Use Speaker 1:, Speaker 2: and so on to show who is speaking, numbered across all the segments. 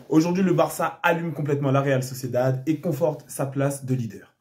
Speaker 1: Aujourd'hui, le Barça allume complètement la Real Sociedad et conforte sa place de leader.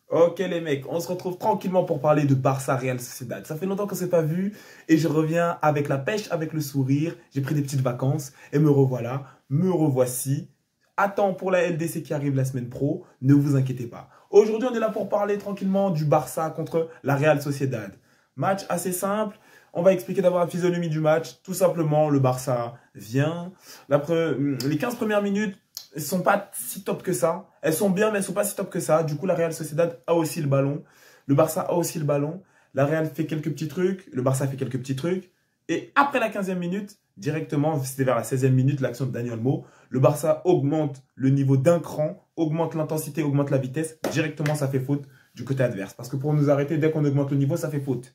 Speaker 1: Ok les mecs, on se retrouve tranquillement pour parler de Barça Real Sociedad. Ça fait longtemps qu'on ne s'est pas vu et je reviens avec la pêche, avec le sourire. J'ai pris des petites vacances et me revoilà, me revoici. Attends pour la LDC qui arrive la semaine pro, ne vous inquiétez pas. Aujourd'hui, on est là pour parler tranquillement du Barça contre la Real Sociedad. Match assez simple. On va expliquer d'abord la physionomie du match. Tout simplement, le Barça vient. Les 15 premières minutes ne sont pas si top que ça. Elles sont bien, mais elles ne sont pas si top que ça. Du coup, la Real Sociedad a aussi le ballon. Le Barça a aussi le ballon. La Real fait quelques petits trucs. Le Barça fait quelques petits trucs. Et après la 15e minute, directement, c'était vers la 16e minute, l'action de Dani Olmo, le Barça augmente le niveau d'un cran, augmente l'intensité, augmente la vitesse. Directement, ça fait faute du côté adverse. Parce que pour nous arrêter, dès qu'on augmente le niveau, ça fait faute.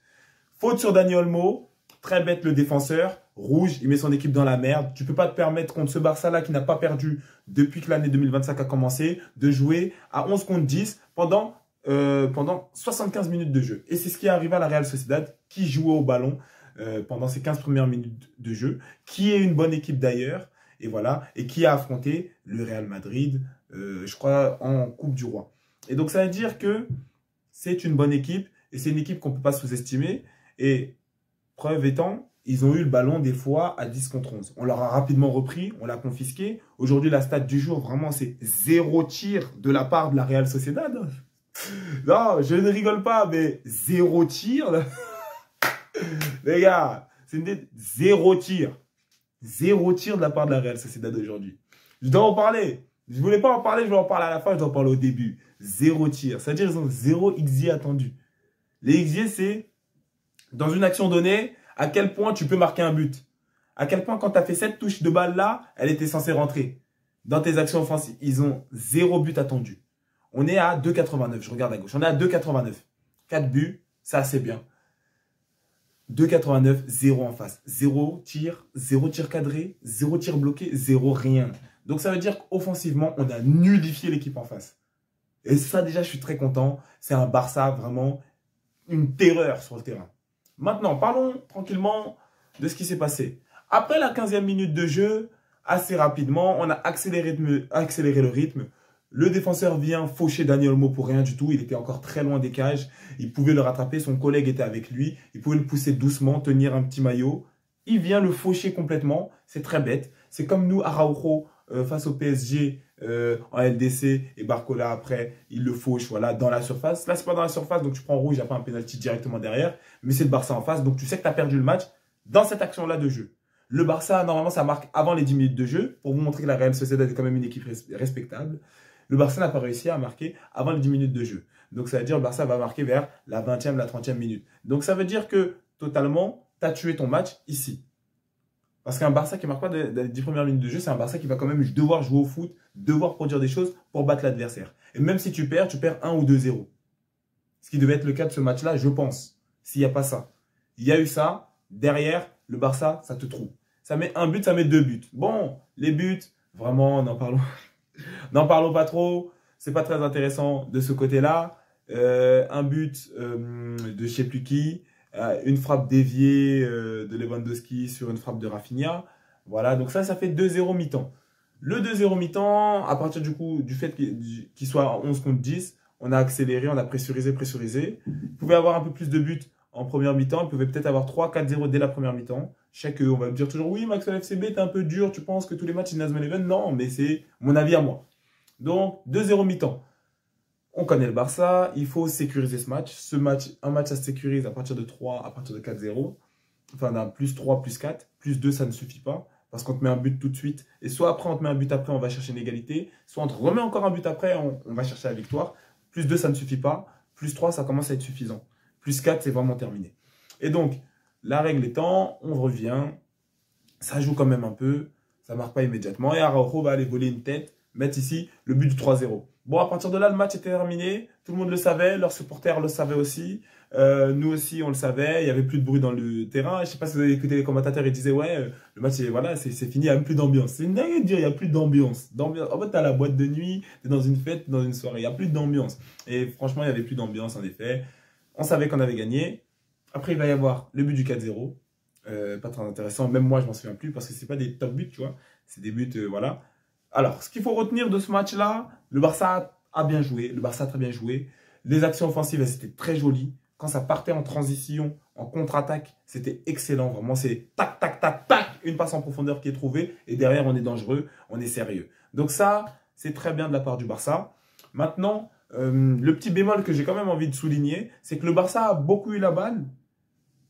Speaker 1: Faute sur Dani Olmo. Très bête le défenseur. Rouge, il met son équipe dans la merde. Tu ne peux pas te permettre contre ce Barça-là qui n'a pas perdu depuis que l'année 2025 a commencé de jouer à 11 contre 10 pendant 75 minutes de jeu. Et c'est ce qui est arrivé à la Real Sociedad qui jouait au ballon pendant ces 15 premières minutes de jeu, qui est une bonne équipe d'ailleurs, et voilà, et qui a affronté le Real Madrid, je crois, en Coupe du Roi. Et donc ça veut dire que c'est une bonne équipe, et c'est une équipe qu'on ne peut pas sous-estimer, et preuve étant, ils ont eu le ballon des fois à 10 contre 11. On leur a rapidement repris, on l'a confisqué. Aujourd'hui, la stat du jour, vraiment, c'est 0 tir de la part de la Real Sociedad. Non, je ne rigole pas, mais 0 tir. Les gars, c'est une 0 tir. 0 tir de la part de la Real Sociedad aujourd'hui. Je dois en parler. Je ne voulais pas en parler, je vais en parler à la fin, je dois en parler au début. 0 tir. C'est-à-dire qu'ils ont 0 XG attendu. Les XG, c'est dans une action donnée, à quel point tu peux marquer un but. À quel point, quand tu as fait cette touche de balle-là, elle était censée rentrer. Dans tes actions offensives, ils ont 0 but attendu. On est à 2,89. Je regarde à gauche. On est à 2,89. 4 buts, c'est assez bien. 2,89, 0 en face. 0 tir cadré, 0 tir bloqué, 0 rien. Donc ça veut dire qu'offensivement, on a nullifié l'équipe en face. Et ça déjà, je suis très content. C'est un Barça vraiment une terreur sur le terrain. Maintenant, parlons tranquillement de ce qui s'est passé. Après la 15e minute de jeu, assez rapidement, on a accéléré le rythme. Le défenseur vient faucher Dani Olmo pour rien du tout. Il était encore très loin des cages. Il pouvait le rattraper. Son collègue était avec lui. Il pouvait le pousser doucement, tenir un petit maillot. Il vient le faucher complètement. C'est très bête. C'est comme nous, Araujo, face au PSG en LDC et Barcola après, il le fauche voilà, dans la surface. Là, c'est pas dans la surface, donc tu prends rouge, il n'y a pas un penalty directement derrière. Mais c'est le Barça en face, donc tu sais que tu as perdu le match dans cette action-là de jeu. Le Barça, normalement, ça marque avant les 10 minutes de jeu pour vous montrer que la Real Sociedad est quand même une équipe respectable. Le Barça n'a pas réussi à marquer avant les 10 minutes de jeu. Donc, ça veut dire que le Barça va marquer vers la 20e, la 30e minute. Donc, ça veut dire que, totalement, tu as tué ton match ici. Parce qu'un Barça qui ne marque pas dans les 10 premières minutes de jeu, c'est un Barça qui va quand même devoir jouer au foot, devoir produire des choses pour battre l'adversaire. Et même si tu perds 1 ou 2-0. Ce qui devait être le cas de ce match-là, je pense. S'il n'y a pas ça. Il y a eu ça. Derrière, le Barça, ça te trouve. Ça met un but, ça met 2 buts. Bon, les buts, vraiment, n'en parlons pas trop. C'est pas très intéressant de ce côté-là. Un but de je ne sais plus qui. Une frappe déviée de Lewandowski sur une frappe de Rafinha. Voilà, donc ça fait 2-0 mi-temps. Le 2-0 mi-temps, à partir du fait qu'il soit à 11 contre 10, on a accéléré, on a pressurisé. Il pouvait avoir un peu plus de buts en première mi-temps. Il pouvait peut-être avoir 3-4-0 dès la première mi-temps. Je sais qu'on va me dire toujours, oui, Maxwell FCB, t'es un peu dur, tu penses que tous les matchs, ils Nazman Eleven. Non, mais c'est mon avis à moi. Donc, 2-0 mi-temps. On connaît le Barça, il faut sécuriser ce match. Un match, ça se sécurise à partir de 3, à partir de 4-0. Enfin, d'un plus 3, plus 4. Plus 2, ça ne suffit pas. Parce qu'on te met un but tout de suite. Et soit après, on te met un but après, on va chercher une égalité. Soit on te remet encore un but après, on va chercher la victoire. Plus 2, ça ne suffit pas. Plus 3, ça commence à être suffisant. Plus 4, c'est vraiment terminé. Et donc, la règle étant, on revient. Ça joue quand même un peu. Ça ne marque pas immédiatement. Et Araujo va aller voler une tête. Mettre ici le but du 3-0. Bon, à partir de là, le match était terminé. Tout le monde le savait. Leurs supporters le savaient aussi. Nous aussi, on le savait. Il n'y avait plus de bruit dans le terrain. Je ne sais pas si vous avez écouté les commentateurs. Ils disaient, ouais, le match, voilà, c'est fini. Il n'y a même plus d'ambiance. C'est une dingue de dire, il n'y a plus d'ambiance. En fait, tu as la boîte de nuit. Tu es dans une fête, dans une soirée. Il n'y a plus d'ambiance. Et franchement, il n'y avait plus d'ambiance, en effet. On savait qu'on avait gagné. Après, il va y avoir le but du 4-0. Pas très intéressant. Même moi, je m'en souviens plus parce que c'est pas des top buts, tu vois. C'est des buts, voilà. Alors, ce qu'il faut retenir de ce match-là, le Barça a bien joué. Le Barça a très bien joué. Les actions offensives, elles étaient très jolies. Quand ça partait en transition, en contre-attaque, c'était excellent. Vraiment, c'est tac, tac, tac, tac, une passe en profondeur qui est trouvée. Et derrière, on est dangereux, on est sérieux. Donc ça, c'est très bien de la part du Barça. Maintenant, le petit bémol que j'ai quand même envie de souligner, c'est que le Barça a beaucoup eu la balle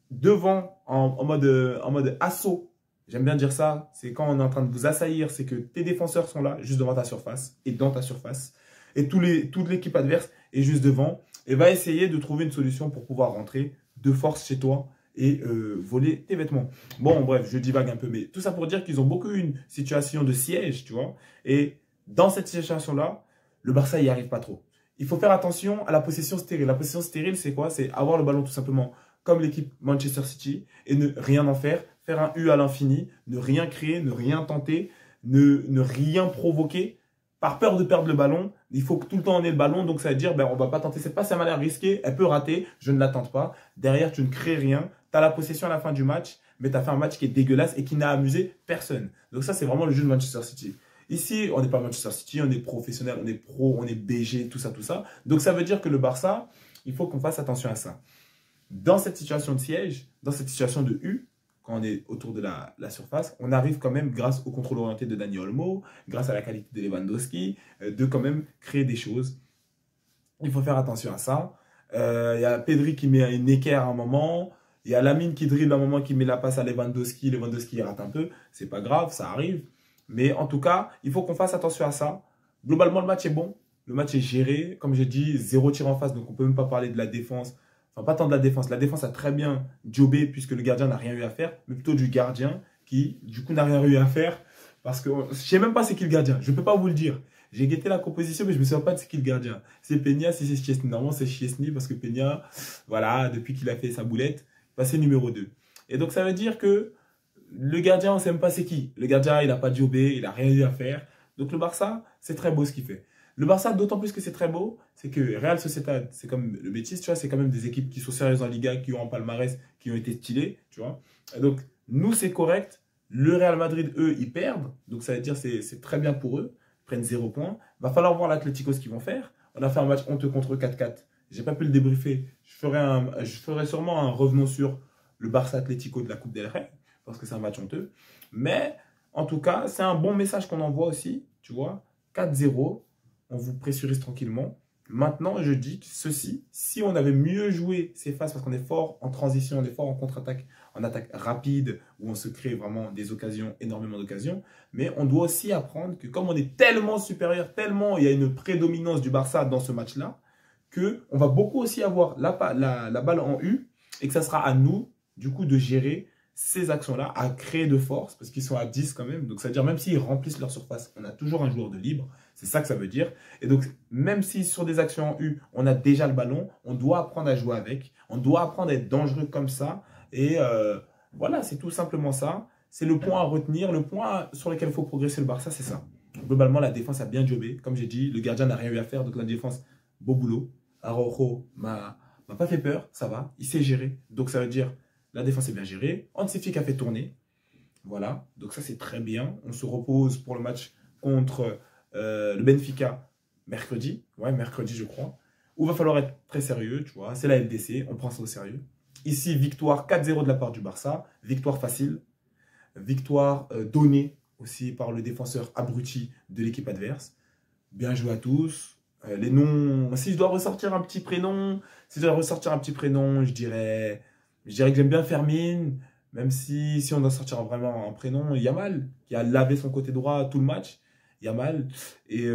Speaker 1: devant en mode assaut. J'aime bien dire ça. C'est quand on est en train de vous assaillir, c'est que tes défenseurs sont là, juste devant ta surface et dans ta surface. Et toute l'équipe adverse est juste devant et va essayer de trouver une solution pour pouvoir rentrer de force chez toi et voler tes vêtements. Bon, bref, je divague un peu, mais tout ça pour dire qu'ils ont beaucoup eu une situation de siège, tu vois. Et dans cette situation-là, le Barça n'y arrive pas trop. Il faut faire attention à la possession stérile. La possession stérile, c'est quoi? C'est avoir le ballon tout simplement comme l'équipe Manchester City et ne rien en faire, faire un U à l'infini, ne rien créer, ne rien tenter, ne rien provoquer. Par peur de perdre le ballon, il faut que tout le temps on ait le ballon, donc ça veut dire, ben, on ne va pas tenter cette passe, ça m'a l'air risqué, elle peut rater, je ne la tente pas. Derrière, tu ne crées rien, tu as la possession à la fin du match, mais tu as fait un match qui est dégueulasse et qui n'a amusé personne. Donc ça, c'est vraiment le jeu de Manchester City. Ici, on n'est pas Manchester City, on est professionnel, on est pro, on est BG, tout ça, tout ça. Donc ça veut dire que le Barça, il faut qu'on fasse attention à ça. Dans cette situation de siège, dans cette situation de U, quand on est autour de la surface, on arrive quand même, grâce au contrôle orienté de Dani Olmo, grâce à la qualité de Lewandowski, de quand même créer des choses. Il faut faire attention à ça. Il y a Pedri qui met une équerre à un moment. Il y a Lamine qui dribble à un moment, qui met la passe à Lewandowski. Lewandowski rate un peu. C'est pas grave, ça arrive. Mais en tout cas, il faut qu'on fasse attention à ça. Globalement, le match est bon. Le match est géré. Comme j'ai dit, 0 tir en face. Donc, on ne peut même pas parler de la défense. Enfin, pas tant de la défense. La défense a très bien jobé puisque le gardien n'a rien eu à faire. Mais plutôt du gardien qui, du coup, n'a rien eu à faire. Parce que je ne sais même pas c'est qui le gardien. Je ne peux pas vous le dire. J'ai guetté la composition, mais je ne me souviens pas de c'est qui le gardien. C'est Peña, si c'est Szczesny. Normalement, c'est Szczesny parce que Peña, voilà, depuis qu'il a fait sa boulette, passé numéro 2. Et donc, ça veut dire que le gardien, on ne sait même pas c'est qui. Le gardien, il n'a pas jobé, il n'a rien eu à faire. Donc, le Barça, c'est très beau ce qu'il fait. Le Barça, d'autant plus que c'est très beau, c'est que Real Sociedad, c'est comme le Betis, tu vois, c'est quand même des équipes qui sont sérieuses en Liga, qui ont un palmarès, qui ont été stylées, tu vois. Et donc, nous, c'est correct. Le Real Madrid, eux, ils perdent. Donc, ça veut dire que c'est très bien pour eux. Ils prennent 0 points. Va falloir voir l'Atlético ce qu'ils vont faire. On a fait un match honteux contre eux 4-4. J'ai pas pu le débriefer. Je ferai sûrement un revenant sur le Barça Atlético de la Coupe del Rey, parce que c'est un match honteux. Mais, en tout cas, c'est un bon message qu'on envoie aussi, tu vois. 4-0. On vous pressurise tranquillement. Maintenant, je dis ceci, si on avait mieux joué ces phases, parce qu'on est fort en transition, on est fort en contre-attaque, en attaque rapide, où on se crée vraiment des occasions, énormément d'occasions, mais on doit aussi apprendre que comme on est tellement supérieur, tellement il y a une prédominance du Barça dans ce match-là, qu'on va beaucoup aussi avoir la balle en U, et que ça sera à nous, du coup, de gérer ces actions-là, à créer de force, parce qu'ils sont à 10 quand même. Donc, ça veut dire, même s'ils remplissent leur surface, on a toujours un joueur de libre. C'est ça que ça veut dire. Et donc, même si sur des actions en U, on a déjà le ballon, on doit apprendre à jouer avec. On doit apprendre à être dangereux comme ça. Et voilà, c'est tout simplement ça. C'est le point à retenir. Le point sur lequel il faut progresser le Barça, c'est ça. Globalement, la défense a bien jobé. Comme j'ai dit, le gardien n'a rien eu à faire. Donc, la défense, beau boulot. Araujo m'a pas fait peur. Ça va. Il sait gérer. Donc, ça veut dire la défense est bien gérée. Hansi a fait tourner. Voilà. Donc, ça, c'est très bien. On se repose pour le match contre le Benfica mercredi. Ouais, mercredi, je crois. Où il va falloir être très sérieux, tu vois. C'est la LDC. On prend ça au sérieux. Ici, victoire 4-0 de la part du Barça. Victoire facile. Victoire donnée aussi par le défenseur abruti de l'équipe adverse. Bien joué à tous. Les noms... Si je dois ressortir un petit prénom, je dirais que j'aime bien Fermin. Même si on doit sortir vraiment un prénom, Yamal, qui a lavé son côté droit tout le match. Yamal. Et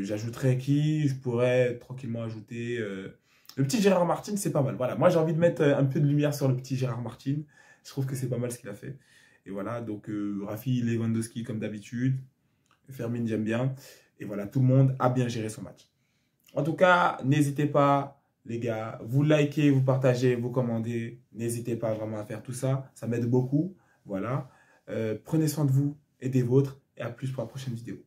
Speaker 1: j'ajouterais qui? Je pourrais tranquillement ajouter... le petit Gérard Martin, c'est pas mal. Voilà, moi j'ai envie de mettre un peu de lumière sur le petit Gérard Martin. Je trouve que c'est pas mal ce qu'il a fait. Et voilà, donc Rafi Lewandowski comme d'habitude. Fermin, j'aime bien. Et voilà, tout le monde a bien géré son match. En tout cas, n'hésitez pas, les gars, vous likez, vous partagez, vous commandez. N'hésitez pas vraiment à faire tout ça. Ça m'aide beaucoup. Voilà. Prenez soin de vous et des vôtres. Et à plus pour la prochaine vidéo.